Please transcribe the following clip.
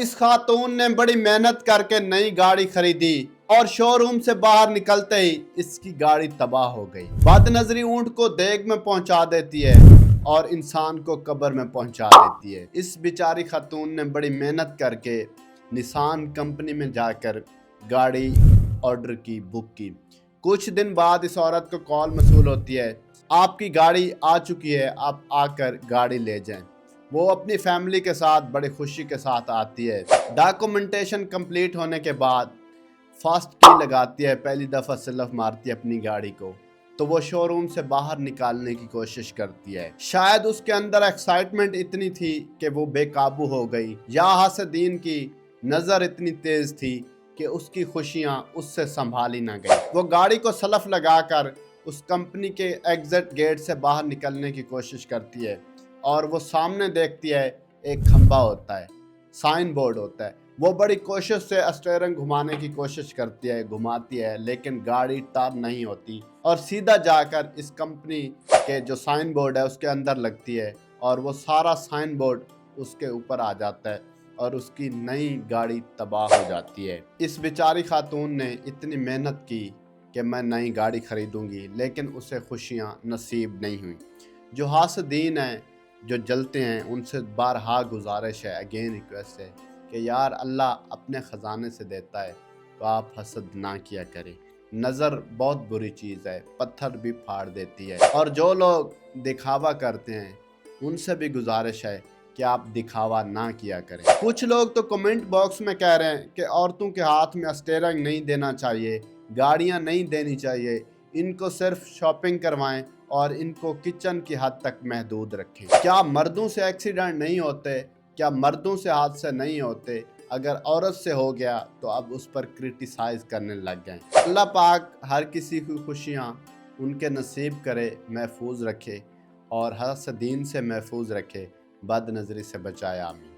इस खातून ने बड़ी मेहनत करके नई गाड़ी खरीदी और शोरूम से बाहर निकलते ही इसकी गाड़ी तबाह हो गई। बदनजरी ऊंट को देग में पहुंचा देती है और इंसान को कब्र में पहुंचा देती है। इस बेचारी खातून ने बड़ी मेहनत करके निसान कंपनी में जाकर गाड़ी ऑर्डर की, बुक की। कुछ दिन बाद इस औरत को कॉल मसूल होती है, आपकी गाड़ी आ चुकी है, आप आकर गाड़ी ले जाएं। वो अपनी फैमिली के साथ बड़ी खुशी के साथ आती है। डॉक्यूमेंटेशन कंप्लीट होने के बाद फास्ट की लगाती है, पहली दफ़ा सेल्फ मारती है अपनी गाड़ी को, तो वो शोरूम से बाहर निकालने की कोशिश करती है। शायद उसके अंदर एक्साइटमेंट इतनी थी कि वो बेकाबू हो गई, या हसदीन की नज़र इतनी तेज़ थी कि उसकी खुशियाँ उससे संभाली ना गई। वो गाड़ी को सलफ लगाकर उस कंपनी के एग्जिट गेट से बाहर निकलने की कोशिश करती है और वो सामने देखती है एक खंबा होता है, साइन बोर्ड होता है। वो बड़ी कोशिश से स्टीयरिंग घुमाने की कोशिश करती है, घुमाती है, लेकिन गाड़ी टर्न नहीं होती और सीधा जाकर इस कंपनी के जो साइन बोर्ड है उसके अंदर लगती है और वो सारा साइन बोर्ड उसके ऊपर आ जाता है और उसकी नई गाड़ी तबाह हो जाती है। इस बेचारी खातून ने इतनी मेहनत की कि मैं नई गाड़ी खरीदूंगी, लेकिन उसे खुशियाँ नसीब नहीं हुई। जो हासदीन हैं, जो जलते हैं, उनसे बारहा गुजारिश है, अगेन रिक्वेस्ट है कि यार अल्लाह अपने ख़जाने से देता है तो आप हसद ना किया करें। नज़र बहुत बुरी चीज़ है, पत्थर भी फाड़ देती है। और जो लोग दिखावा करते हैं उनसे भी गुजारिश है कि आप दिखावा ना किया करें। कुछ लोग तो कमेंट बॉक्स में कह रहे हैं कि औरतों के हाथ में स्टीयरिंग नहीं देना चाहिए, गाड़ियाँ नहीं देनी चाहिए, इनको सिर्फ शॉपिंग करवाएं और इनको किचन की हद तक महदूद रखें। क्या मर्दों से एक्सीडेंट नहीं होते? क्या मर्दों से हादसे नहीं होते? अगर औरत से हो गया तो अब उस पर क्रिटिसाइज करने लग गए। अल्लाह पाक हर किसी की खुशियाँ उनके नसीब करे, महफूज रखे और हसदीन से महफूज रखे, बद नज़री से बचाए। आमीन।